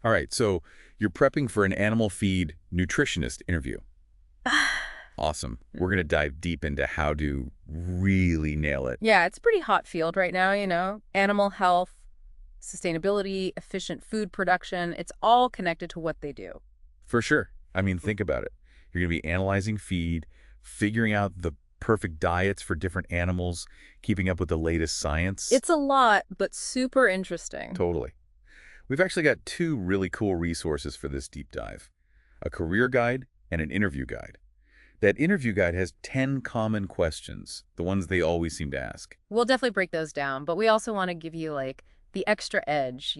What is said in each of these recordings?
All right, so you're prepping for an animal feed nutritionist interview. Awesome. We're going to dive deep into how to really nail it. Yeah, it's a pretty hot field right now, Animal health, sustainability, efficient food production, it's all connected to what they do. For sure. I mean, think about it. You're going to be analyzing feed, figuring out the perfect diets for different animals, keeping up with the latest science. It's a lot, but super interesting. Totally. We've actually got two really cool resources for this deep dive, a career guide and an interview guide. That interview guide has 10 common questions, the ones they always seem to ask. We'll definitely break those down, but we also want to give you the extra edge,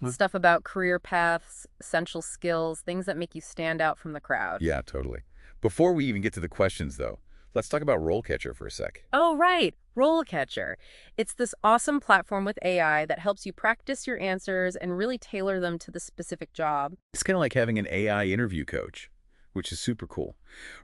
stuff about career paths, essential skills, things that make you stand out from the crowd. Yeah, totally. Before we even get to the questions, though, let's talk about RoleCatcher for a sec. Oh, right. RoleCatcher. It's this awesome platform with AI that helps you practice your answers and really tailor them to the specific job. It's kind of like having an AI interview coach, which is super cool.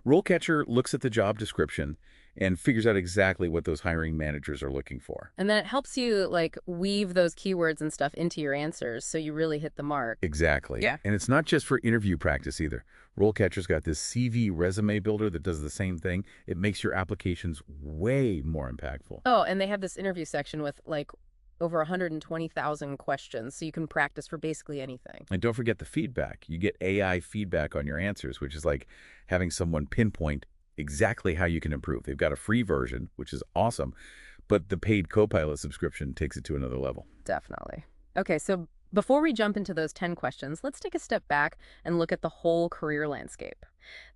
RoleCatcher looks at the job description and figures out exactly what those hiring managers are looking for. And then it helps you weave those keywords and stuff into your answers so you really hit the mark. Exactly. Yeah. And it's not just for interview practice either. RoleCatcher's got this CV resume builder that does the same thing. It makes your applications way more impactful. Oh, and they have this interview section with over 120,000 questions so you can practice for basically anything. And don't forget the feedback. You get AI feedback on your answers, which is like having someone pinpoint exactly how you can improve. They've got a free version, which is awesome, but the paid Copilot subscription takes it to another level. Definitely. Okay, so before we jump into those 10 questions, let's take a step back and look at the whole career landscape.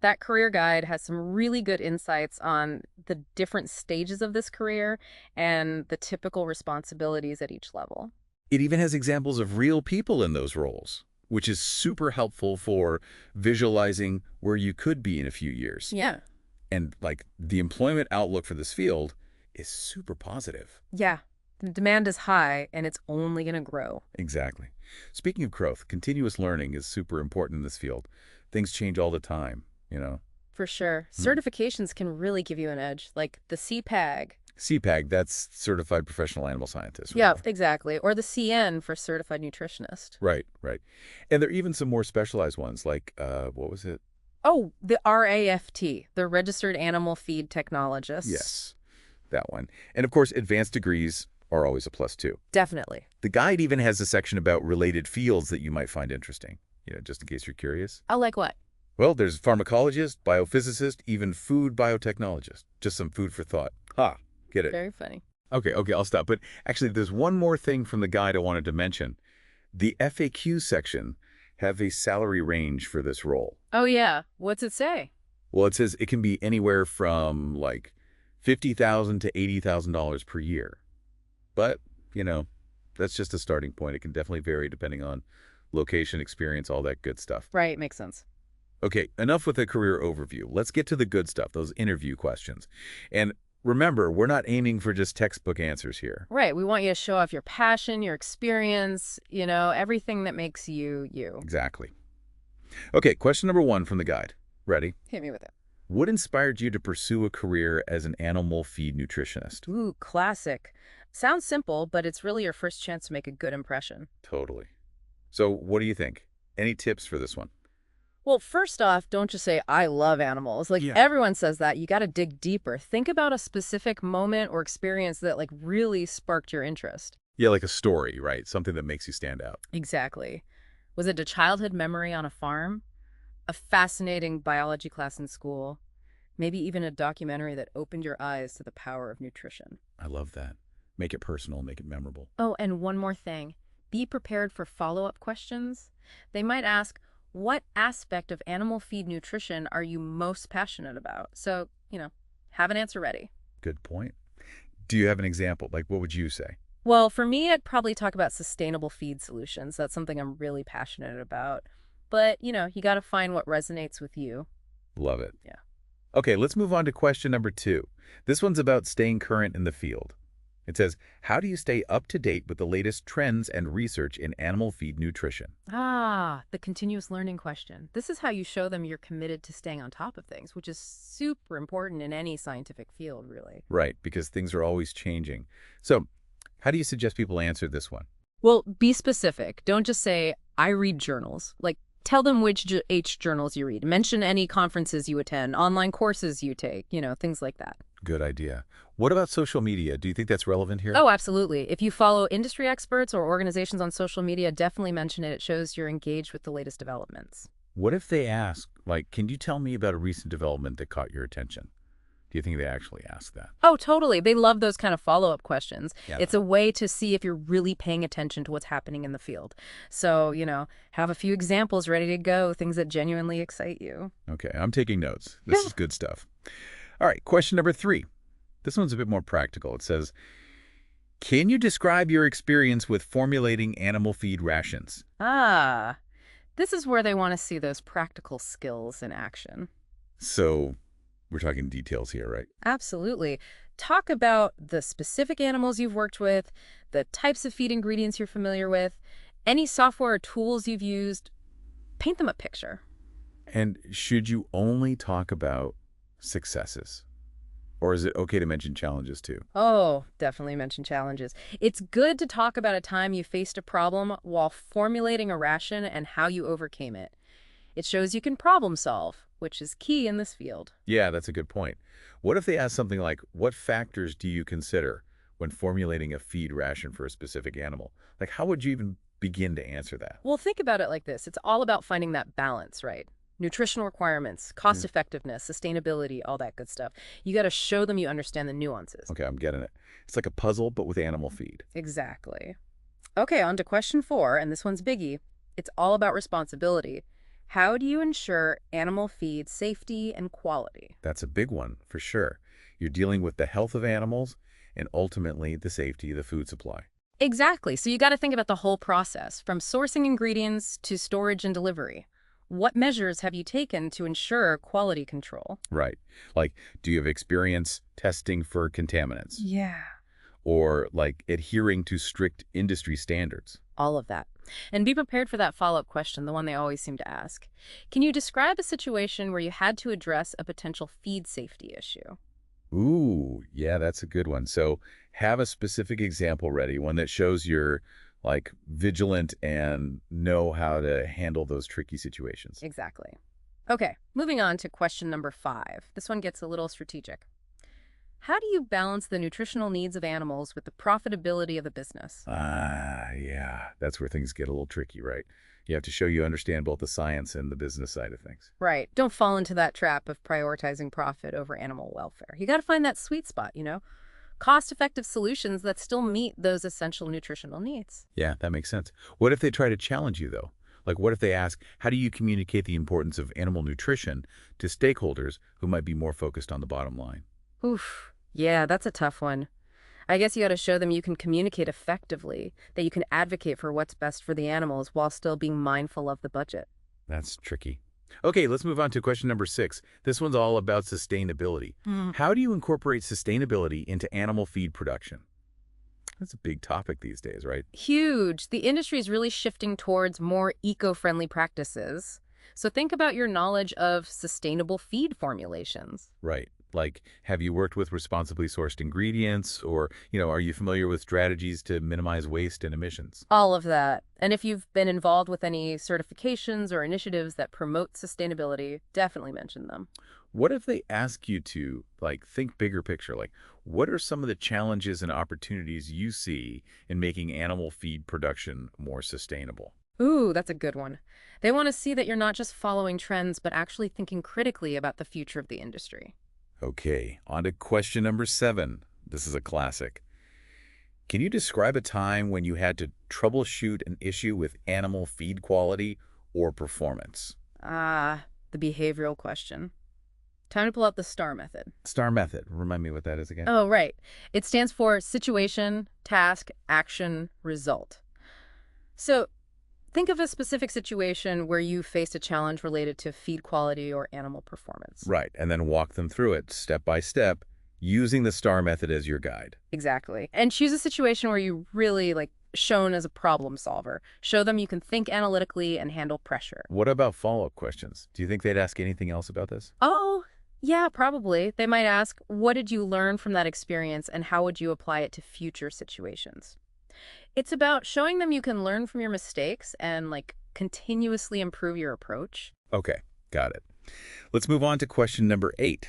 That career guide has some really good insights on the different stages of this career and the typical responsibilities at each level. It even has examples of real people in those roles, which is super helpful for visualizing where you could be in a few years. Yeah. And like the employment outlook for this field is super positive. Yeah. The demand is high and it's only going to grow. Exactly. Speaking of growth, continuous learning is super important in this field. Things change all the time. For sure. Hmm. Certifications can really give you an edge, like the CPAG. CPAG, that's Certified Professional Animal Scientist. Yeah, Remember? exactly. Or the CN for Certified Nutritionist. Right, right. And there are even some more specialized ones like, what was it? Oh, the RAFT, the Registered Animal Feed Technologist. Yes, that one. And of course, advanced degrees are always a plus too. Definitely. The guide even has a section about related fields that you might find interesting, just in case you're curious. I like what? Well, there's pharmacologist, biophysicist, even food biotechnologist. Just some food for thought. Ha, get it. Very funny. Okay, I'll stop. But actually, there's one more thing from the guide I wanted to mention. The FAQ section have a salary range for this role. Oh, yeah. What's it say? Well, it says it can be anywhere from like $50,000 to $80,000 per year. But, that's just a starting point. It can definitely vary depending on location, experience, all that good stuff. Right, makes sense. Okay, enough with the career overview. Let's get to the good stuff, those interview questions. And remember, we're not aiming for just textbook answers here. Right. We want you to show off your passion, your experience, everything that makes you you. Exactly. Okay, question number 1 from the guide. Ready? Hit me with it. What inspired you to pursue a career as an animal feed nutritionist? Ooh, classic. Sounds simple, but it's really your first chance to make a good impression. Totally. So what do you think? Any tips for this one? Well, first off, don't just say, I love animals. Yeah. Everyone says that. You got to dig deeper. Think about a specific moment or experience that, really sparked your interest. Yeah, like a story, right? Something that makes you stand out. Exactly. Was it a childhood memory on a farm? A fascinating biology class in school? Maybe even a documentary that opened your eyes to the power of nutrition. I love that. Make it personal, make it memorable. Oh, and one more thing. Be prepared for follow-up questions. They might ask, what aspect of animal feed nutrition are you most passionate about? So, have an answer ready. Good point. Do you have an example? Like, what would you say? Well, for me, I'd probably talk about sustainable feed solutions. That's something I'm really passionate about. But, you got to find what resonates with you. Love it. Yeah. Okay, let's move on to question number 2. This one's about staying current in the field. It says, how do you stay up to date with the latest trends and research in animal feed nutrition? Ah, the continuous learning question. This is how you show them you're committed to staying on top of things, which is super important in any scientific field, really. Right, because things are always changing. So, how do you suggest people answer this one? Well, be specific. Don't just say, I read journals. Like, tell them which H journals you read. Mention any conferences you attend, online courses you take, things like that. Good idea. What about social media? Do you think that's relevant here? Oh, absolutely. If you follow industry experts or organizations on social media, definitely mention it. It shows you're engaged with the latest developments. What if they ask, like, can you tell me about a recent development that caught your attention? Do you think they actually ask that? Oh, totally. They love those kind of follow-up questions. Yeah. It's a way to see if you're really paying attention to what's happening in the field. So, have a few examples ready to go, things that genuinely excite you. Okay, I'm taking notes. This is good stuff. All right, question number 3. This one's a bit more practical. It says, can you describe your experience with formulating animal feed rations? Ah, this is where they want to see those practical skills in action. So we're talking details here, right? Absolutely. Talk about the specific animals you've worked with, the types of feed ingredients you're familiar with, any software or tools you've used. Paint them a picture. And should you only talk about successes? Or is it okay to mention challenges too? Oh, definitely mention challenges. It's good to talk about a time you faced a problem while formulating a ration and how you overcame it. It shows you can problem solve, which is key in this field. Yeah, that's a good point. What if they ask something like, what factors do you consider when formulating a feed ration for a specific animal? Like, how would you even begin to answer that? Well, think about it like this. It's all about finding that balance, right? Nutritional requirements, cost effectiveness, sustainability, all that good stuff. You got to show them you understand the nuances. Okay, I'm getting it. It's like a puzzle, but with animal feed. Exactly. Okay, on to question 4, and this one's biggie. It's all about responsibility. How do you ensure animal feed safety and quality? That's a big one, for sure. You're dealing with the health of animals and ultimately the safety of the food supply. Exactly. So you got to think about the whole process, from sourcing ingredients to storage and delivery. What measures have you taken to ensure quality control? Right. Like, do you have experience testing for contaminants? Yeah. Or, like, adhering to strict industry standards? All of that. And be prepared for that follow-up question, the one they always seem to ask. Can you describe a situation where you had to address a potential feed safety issue? Ooh, yeah, that's a good one. So have a specific example ready, one that shows you're, like, vigilant and know how to handle those tricky situations. Exactly. Okay, moving on to question number 5. This one gets a little strategic. How do you balance the nutritional needs of animals with the profitability of the business? Yeah, that's where things get a little tricky, right? You have to show you understand both the science and the business side of things. Right. Don't fall into that trap of prioritizing profit over animal welfare. You got to find that sweet spot, cost-effective solutions that still meet those essential nutritional needs. Yeah, that makes sense. What if they try to challenge you, though? Like, what if they ask, how do you communicate the importance of animal nutrition to stakeholders who might be more focused on the bottom line? Oof. Yeah, that's a tough one. I guess you got to show them you can communicate effectively, that you can advocate for what's best for the animals while still being mindful of the budget. That's tricky. Okay, let's move on to question number 6. This one's all about sustainability. Hmm. How do you incorporate sustainability into animal feed production? That's a big topic these days, right? Huge. The industry is really shifting towards more eco-friendly practices. So think about your knowledge of sustainable feed formulations. Right. Like, have you worked with responsibly sourced ingredients or, are you familiar with strategies to minimize waste and emissions? All of that. And if you've been involved with any certifications or initiatives that promote sustainability, definitely mention them. What if they ask you to, like, think bigger picture? Like, what are some of the challenges and opportunities you see in making animal feed production more sustainable? Ooh, that's a good one. They want to see that you're not just following trends, but actually thinking critically about the future of the industry. Okay, on to question number 7. This is a classic. Can you describe a time when you had to troubleshoot an issue with animal feed quality or performance? The behavioral question. Time to pull out the STAR method. STAR method. Remind me what that is again. Oh, right. It stands for situation, task, action, result. So think of a specific situation where you faced a challenge related to feed quality or animal performance. Right, and then walk them through it step by step using the STAR method as your guide. Exactly. And choose a situation where you really, shown as a problem solver. Show them you can think analytically and handle pressure. What about follow-up questions? Do you think they'd ask anything else about this? Oh, yeah, probably. They might ask, what did you learn from that experience and how would you apply it to future situations? It's about showing them you can learn from your mistakes and continuously improve your approach. Okay, got it. Let's move on to question number 8.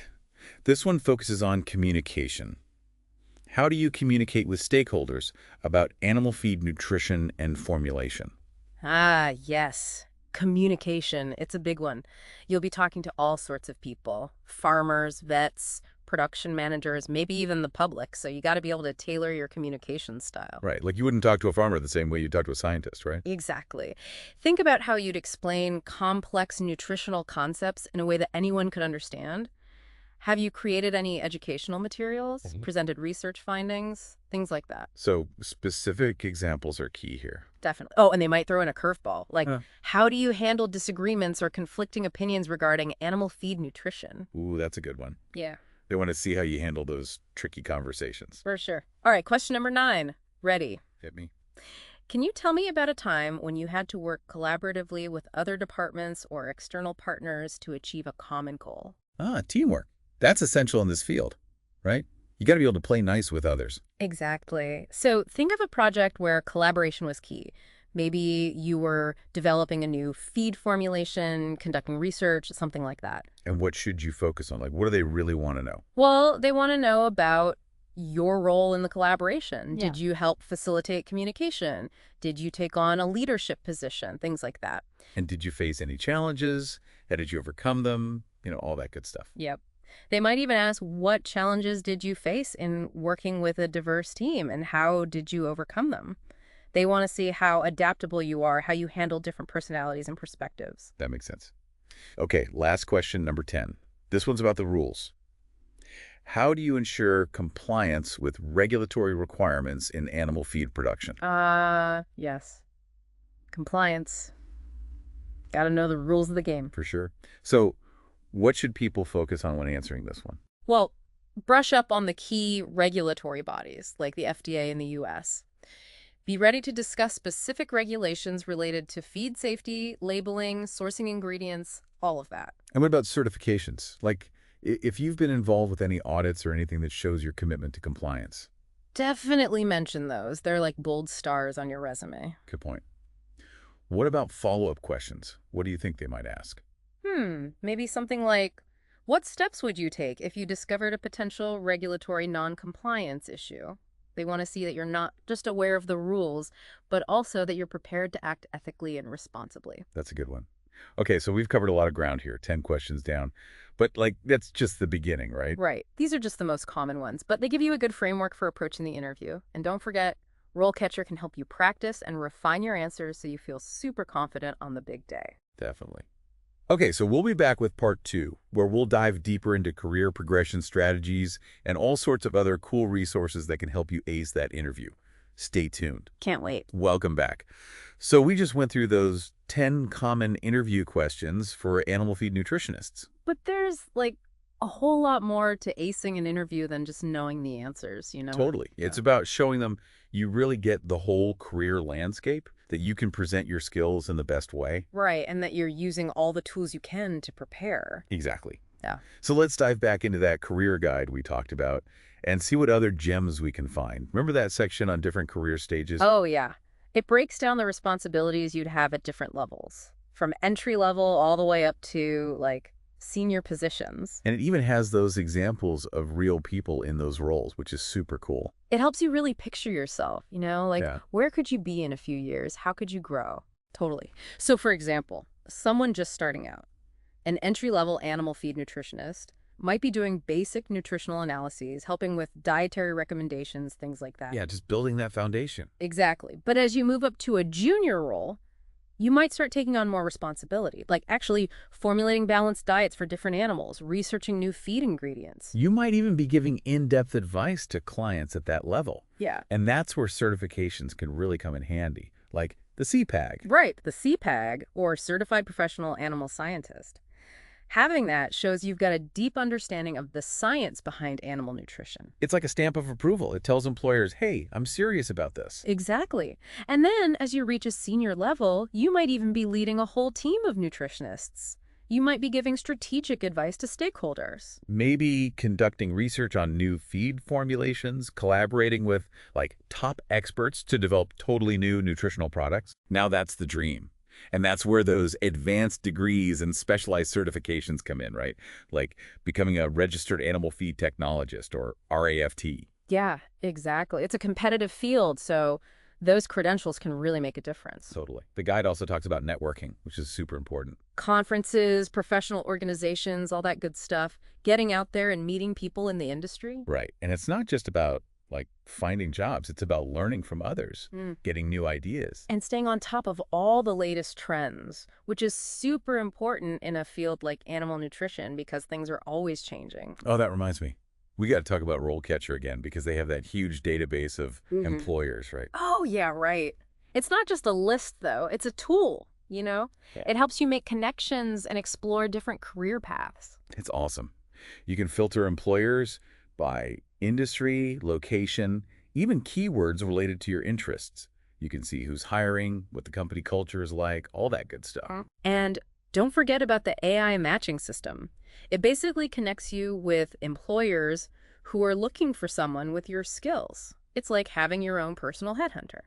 This one focuses on communication. How do you communicate with stakeholders about animal feed nutrition and formulation? Ah, yes. Communication. It's a big one. You'll be talking to all sorts of people, farmers, vets, production managers, maybe even the public. So you got to be able to tailor your communication style. Right, like you wouldn't talk to a farmer the same way you talk to a scientist, right? Exactly. Think about how you'd explain complex nutritional concepts in a way that anyone could understand. Have you created any educational materials, presented research findings, things like that? So specific examples are key here. Definitely. Oh, and they might throw in a curveball. Huh. How do you handle disagreements or conflicting opinions regarding animal feed nutrition? Ooh, that's a good one. Yeah, They want to see how you handle those tricky conversations. for sure. All right, question number 9. Ready. Hit me. Can you tell me about a time when you had to work collaboratively with other departments or external partners to achieve a common goal? Teamwork. That's essential in this field, right? You got to be able to play nice with others. Exactly. So think of a project where collaboration was key. Maybe you were developing a new feed formulation, conducting research, something like that. And what should you focus on? Like, what do they really want to know? Well, they want to know about your role in the collaboration. Yeah. Did you help facilitate communication? Did you take on a leadership position? Things like that. And did you face any challenges? How did you overcome them? All that good stuff. Yep. They might even ask, what challenges did you face in working with a diverse team and how did you overcome them? They want to see how adaptable you are, how you handle different personalities and perspectives. That makes sense. Okay, last question, number 10. This one's about the rules. How do you ensure compliance with regulatory requirements in animal feed production? Yes. Compliance. Got to know the rules of the game. For sure. So, what should people focus on when answering this one? Well, brush up on the key regulatory bodies, like the FDA in the U.S. Be ready to discuss specific regulations related to feed safety, labeling, sourcing ingredients, all of that. And what about certifications? Like, if you've been involved with any audits or anything that shows your commitment to compliance. Definitely mention those. They're like bold stars on your resume. Good point. What about follow-up questions? What do you think they might ask? Maybe something like, what steps would you take if you discovered a potential regulatory non-compliance issue? They want to see that you're not just aware of the rules, but also that you're prepared to act ethically and responsibly. That's a good one. Okay, so we've covered a lot of ground here, 10 questions down. But, that's just the beginning, right? Right. These are just the most common ones, but they give you a good framework for approaching the interview. And don't forget, RoleCatcher can help you practice and refine your answers so you feel super confident on the big day. Definitely. Okay, so we'll be back with part 2, where we'll dive deeper into career progression strategies and all sorts of other cool resources that can help you ace that interview. Stay tuned. Can't wait. Welcome back. So we just went through those 10 common interview questions for animal feed nutritionists. But there's a whole lot more to acing an interview than just knowing the answers, Totally. Yeah. It's about showing them you really get the whole career landscape, that you can present your skills in the best way. Right, and that you're using all the tools you can to prepare. Exactly. Yeah. So let's dive back into that career guide we talked about and see what other gems we can find. Remember that section on different career stages? Oh, yeah. It breaks down the responsibilities you'd have at different levels, from entry level all the way up to, senior positions. And it even has those examples of real people in those roles, which is super cool. It helps you really picture yourself, Yeah. where could you be in a few years? How could you grow? Totally. So, for example, someone just starting out, an entry-level animal feed nutritionist, might be doing basic nutritional analyses, helping with dietary recommendations, things like that. Yeah, just building that foundation. Exactly. But as you move up to a junior role, you might start taking on more responsibility, like actually formulating balanced diets for different animals, researching new feed ingredients. You might even be giving in-depth advice to clients at that level. Yeah. And that's where certifications can really come in handy, like the CPAG. Right, the CPAG, or Certified Professional Animal Scientist. Having that shows you've got a deep understanding of the science behind animal nutrition. It's like a stamp of approval. It tells employers, hey, I'm serious about this. Exactly. And then as you reach a senior level, you might even be leading a whole team of nutritionists. You might be giving strategic advice to stakeholders. Maybe conducting research on new feed formulations, collaborating with top experts to develop totally new nutritional products. Now that's the dream. And that's where those advanced degrees and specialized certifications come in, right? Like becoming a registered animal feed technologist or RAFT. Yeah, exactly. It's a competitive field, so those credentials can really make a difference. Totally. The guide also talks about networking, which is super important. Conferences, professional organizations, all that good stuff. Getting out there and meeting people in the industry. Right. And it's not just about finding jobs. It's about learning from others, getting new ideas. And staying on top of all the latest trends, which is super important in a field like animal nutrition because things are always changing. Oh, that reminds me. We got to talk about RoleCatcher again because they have that huge database of employers, right? Oh, yeah, right. It's not just a list, though. It's a tool, you know? Yeah. It helps you make connections and explore different career paths. It's awesome. You can filter employers by industry, location, even keywords related to your interests. You can see who's hiring, what the company culture is like, all that good stuff. And don't forget about the AI matching system. It basically connects you with employers who are looking for someone with your skills. It's like having your own personal headhunter.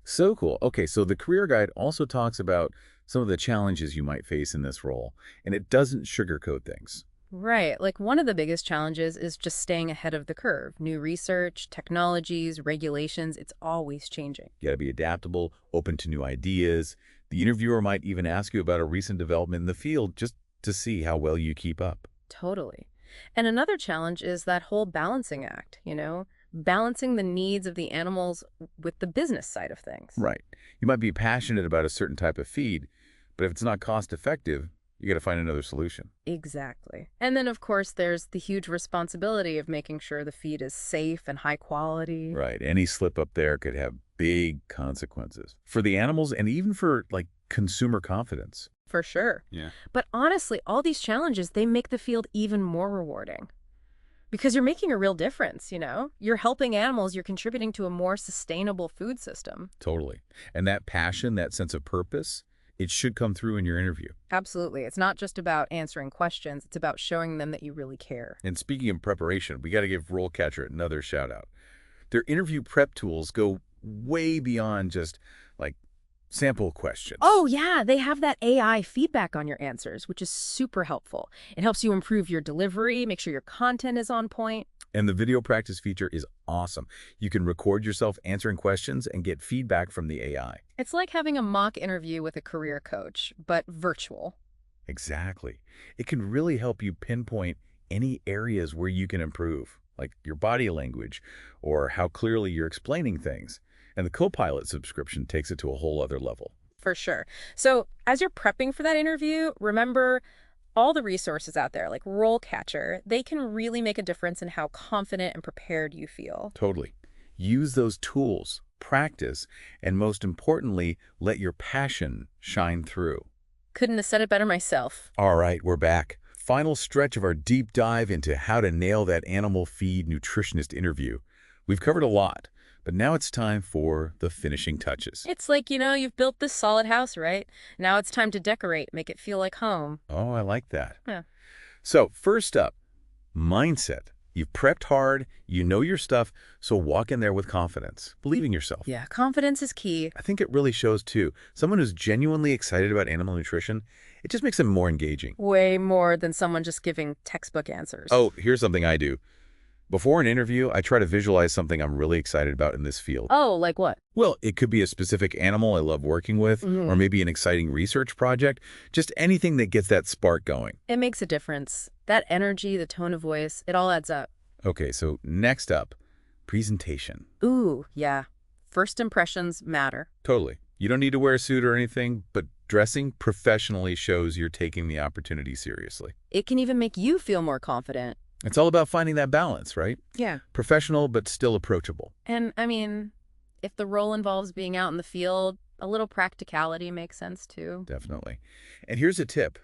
So cool. Okay, so the career guide also talks about some of the challenges you might face in this role, and it doesn't sugarcoat things. Right. Like one of the biggest challenges is just staying ahead of the curve. New research, technologies, regulations, it's always changing. You got to be adaptable, open to new ideas. The interviewer might even ask you about a recent development in the field just to see how well you keep up. Totally. And another challenge is that whole balancing act, you know, balancing the needs of the animals with the business side of things. Right. You might be passionate about a certain type of feed, but if it's not cost effective, you got to find another solution. Exactly. And then, of course, there's the huge responsibility of making sure the feed is safe and high quality. Right. Any slip up there could have big consequences for the animals and even for consumer confidence. For sure. Yeah. But honestly, all these challenges, they make the field even more rewarding. Because you're making a real difference, you know? You're helping animals, you're contributing to a more sustainable food system. Totally. And that passion, that sense of purpose, it should come through in your interview. Absolutely. It's not just about answering questions. It's about showing them that you really care. And speaking of preparation, we got to give RoleCatcher another shout out. Their interview prep tools go way beyond just sample questions. Oh, yeah. They have that AI feedback on your answers, which is super helpful. It helps you improve your delivery, make sure your content is on point. And the video practice feature is awesome. You can record yourself answering questions and get feedback from the AI. It's like having a mock interview with a career coach, but virtual. Exactly. It can really help you pinpoint any areas where you can improve, like your body language or how clearly you're explaining things. And the Copilot subscription takes it to a whole other level. For sure. So as you're prepping for that interview, remember all the resources out there, like RoleCatcher, they can really make a difference in how confident and prepared you feel. Totally. Use those tools, practice, and most importantly, let your passion shine through. Couldn't have said it better myself. All right, we're back. Final stretch of our deep dive into how to nail that animal feed nutritionist interview. We've covered a lot, but now it's time for the finishing touches. It's like, you know, you've built this solid house, right? Now it's time to decorate, make it feel like home. Oh, I like that. Yeah. So first up, mindset. You've prepped hard, you know your stuff, so walk in there with confidence, believe in yourself. Yeah, confidence is key. I think it really shows too. Someone who's genuinely excited about animal nutrition, it just makes them more engaging. Way more than someone just giving textbook answers. Oh, here's something I do. Before an interview, I try to visualize something I'm really excited about in this field. Oh, like what? Well, it could be a specific animal I love working with, or maybe an exciting research project, just anything that gets that spark going. It makes a difference. That energy, the tone of voice, it all adds up. Okay, so next up, presentation. Ooh, yeah. First impressions matter. Totally. You don't need to wear a suit or anything, but dressing professionally shows you're taking the opportunity seriously. It can even make you feel more confident. It's all about finding that balance, right? Yeah. Professional, but still approachable. And, I mean, if the role involves being out in the field, a little practicality makes sense, too. Definitely. And here's a tip.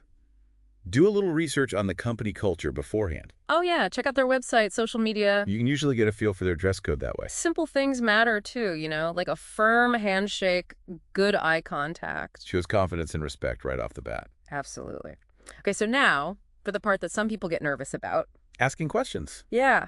Do a little research on the company culture beforehand. Oh, yeah. Check out their website, social media. You can usually get a feel for their dress code that way. Simple things matter, too, you know, like a firm handshake, good eye contact. Shows confidence and respect right off the bat. Absolutely. Okay, so now for the part that some people get nervous about. Asking questions. Yeah,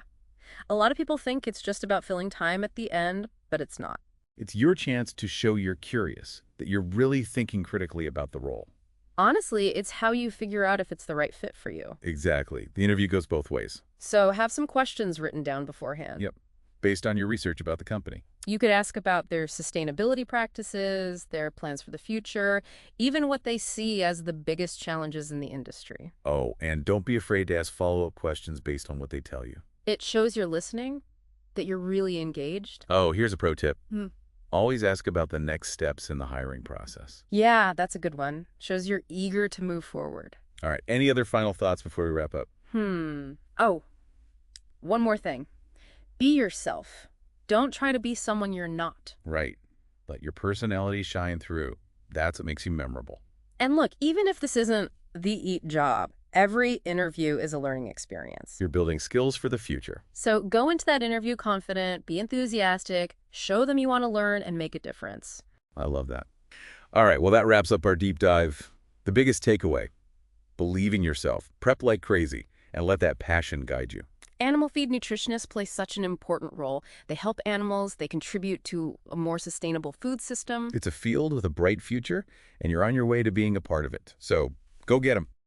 a lot of people think it's just about filling time at the end, but it's not. It's your chance to show you're curious, that you're really thinking critically about the role. Honestly, it's how you figure out if it's the right fit for you. Exactly. The interview goes both ways. So have some questions written down beforehand. Yep. Based on your research about the company. You could ask about their sustainability practices, their plans for the future, even what they see as the biggest challenges in the industry. Oh, and don't be afraid to ask follow-up questions based on what they tell you. It shows you're listening, that you're really engaged. Oh, here's a pro tip. Hmm. Always ask about the next steps in the hiring process. Yeah, that's a good one. Shows you're eager to move forward. All right. Any other final thoughts before we wrap up? Oh, one more thing. Be yourself. Don't try to be someone you're not. Right. Let your personality shine through. That's what makes you memorable. And look, even if this isn't the EAT job, every interview is a learning experience. You're building skills for the future. So go into that interview confident, be enthusiastic, show them you want to learn, and make a difference. I love that. All right. Well, that wraps up our deep dive. The biggest takeaway: believe in yourself, prep like crazy, and let that passion guide you. Animal feed nutritionists play such an important role. They help animals, they contribute to a more sustainable food system. It's a field with a bright future, and you're on your way to being a part of it. So go get 'em.